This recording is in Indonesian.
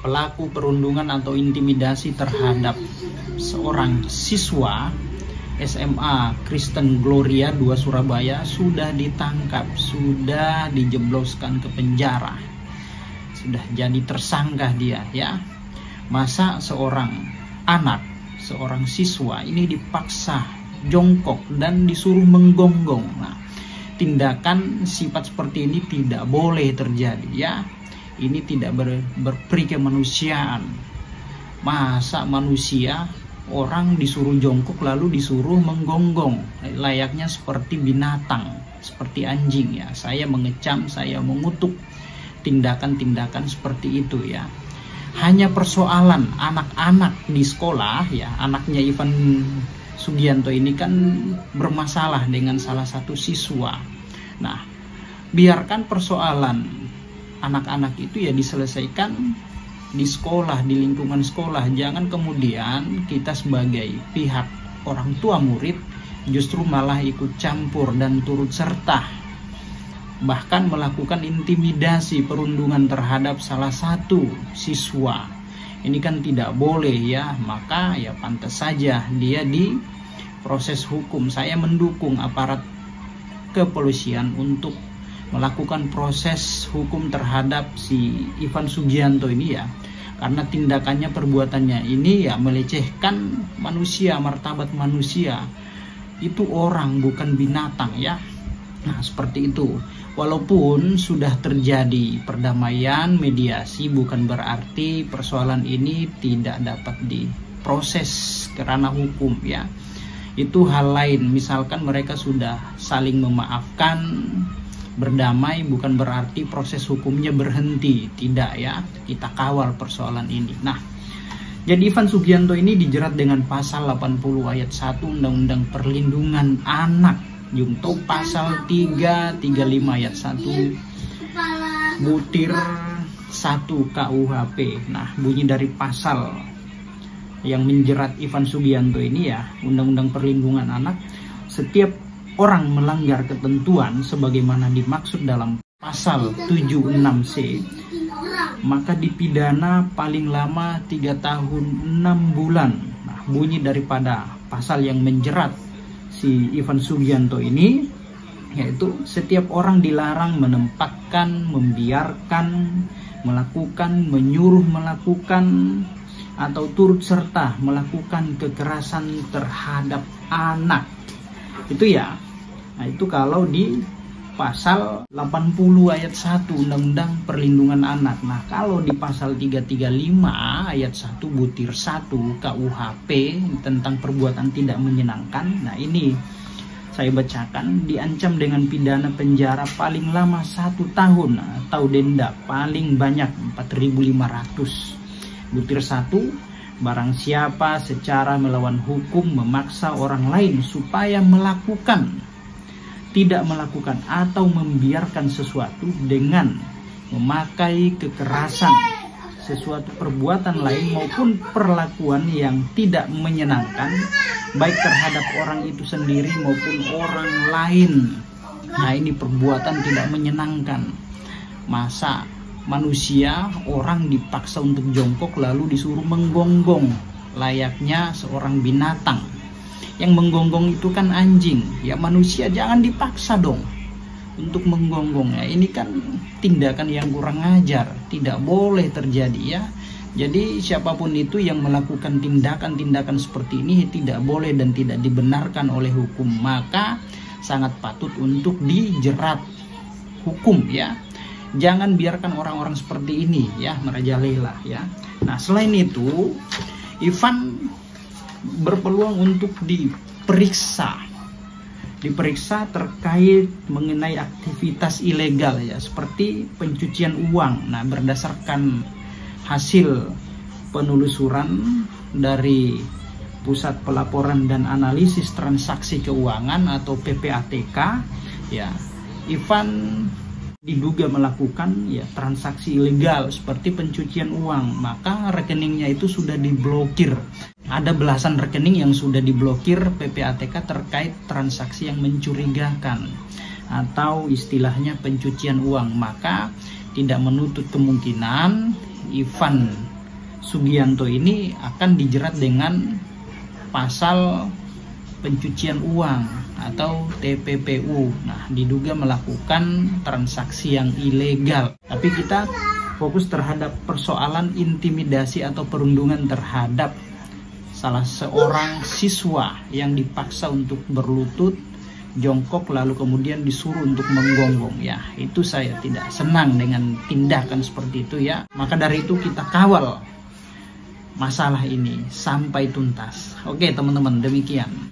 pelaku perundungan atau intimidasi terhadap seorang siswa SMA Kristen Gloria 2 Surabaya sudah ditangkap, sudah dijebloskan ke penjara, sudah jadi tersangka dia ya. Masa seorang anak, seorang siswa ini dipaksa jongkok dan disuruh menggonggong. Nah, tindakan sifat seperti ini tidak boleh terjadi ya. Ini tidak berperi kemanusiaan. Masa manusia orang disuruh jongkok lalu disuruh menggonggong, layaknya seperti binatang, seperti anjing ya. Saya mengecam, saya mengutuk tindakan-tindakan seperti itu ya. Hanya persoalan anak-anak di sekolah ya, anaknya Ivan Sugianto ini kan bermasalah dengan salah satu siswa. Nah, biarkan persoalan anak-anak itu ya diselesaikan di sekolah, di lingkungan sekolah. Jangan kemudian kita sebagai pihak orang tua murid justru malah ikut campur dan turut serta, bahkan melakukan intimidasi perundungan terhadap salah satu siswa. Ini kan tidak boleh ya, maka ya pantas saja dia diproses hukum. Saya mendukung aparat kepolisian untuk melakukan proses hukum terhadap si Ivan Sugianto ini ya, karena tindakannya, perbuatannya ini ya melecehkan manusia, martabat manusia. Itu orang, bukan binatang ya. Nah, seperti itu. Walaupun sudah terjadi perdamaian, mediasi, bukan berarti persoalan ini tidak dapat diproses ke ranah hukum ya. Itu hal lain. Misalkan mereka sudah saling memaafkan, berdamai, bukan berarti proses hukumnya berhenti. Tidak ya. Kita kawal persoalan ini. Nah, jadi Ivan Sugianto ini dijerat dengan pasal 80 ayat 1 Undang-Undang Perlindungan Anak, junto pasal 335 ayat 1 butir 1 KUHP. Nah, bunyi dari pasal yang menjerat Ivan Sugianto ini ya, Undang-Undang Perlindungan Anak, setiap orang melanggar ketentuan sebagaimana dimaksud dalam pasal 76C, maka dipidana paling lama 3 tahun 6 bulan. Nah, bunyi daripada pasal yang menjerat si Ivan Sugianto ini yaitu setiap orang dilarang menempatkan, membiarkan, melakukan, menyuruh melakukan, atau turut serta melakukan kekerasan terhadap anak. Itu ya. Nah, itu kalau di pasal 80 ayat 1 Undang-Undang Perlindungan Anak. Nah, kalau di pasal 335 ayat 1 butir 1 KUHP tentang perbuatan tidak menyenangkan, nah ini saya bacakan, diancam dengan pidana penjara paling lama 1 tahun atau denda paling banyak 4.500. Butir 1, barang siapa secara melawan hukum memaksa orang lain supaya tidak melakukan atau membiarkan sesuatu dengan memakai kekerasan, sesuatu perbuatan lain maupun perlakuan yang tidak menyenangkan, baik terhadap orang itu sendiri maupun orang lain. Nah, ini perbuatan tidak menyenangkan. Masa manusia, orang dipaksa untuk jongkok lalu disuruh menggonggong, layaknya seorang binatang. Yang menggonggong itu kan anjing ya, manusia jangan dipaksa dong untuk menggonggong ya. Ini kan tindakan yang kurang ajar, tidak boleh terjadi ya. Jadi siapapun itu yang melakukan tindakan-tindakan seperti ini tidak boleh dan tidak dibenarkan oleh hukum, maka sangat patut untuk dijerat hukum ya. Jangan biarkan orang-orang seperti ini ya merajalela ya. Nah, selain itu Ivan berpeluang untuk diperiksa terkait mengenai aktivitas ilegal ya, seperti pencucian uang. Nah, berdasarkan hasil penelusuran dari Pusat Pelaporan dan Analisis Transaksi Keuangan atau PPATK ya, Ivan diduga melakukan ya transaksi ilegal seperti pencucian uang, maka rekeningnya itu sudah diblokir. Ada belasan rekening yang sudah diblokir PPATK terkait transaksi yang mencurigakan atau istilahnya pencucian uang, maka tidak menutup kemungkinan Ivan Sugianto ini akan dijerat dengan pasal pencucian uang atau TPPU. Nah, diduga melakukan transaksi yang ilegal. Tapi kita fokus terhadap persoalan intimidasi atau perundungan terhadap salah seorang siswa yang dipaksa untuk berlutut, jongkok, lalu kemudian disuruh untuk menggonggong. Ya, itu saya tidak senang dengan tindakan seperti itu ya. Maka dari itu kita kawal masalah ini sampai tuntas. Oke teman-teman, demikian.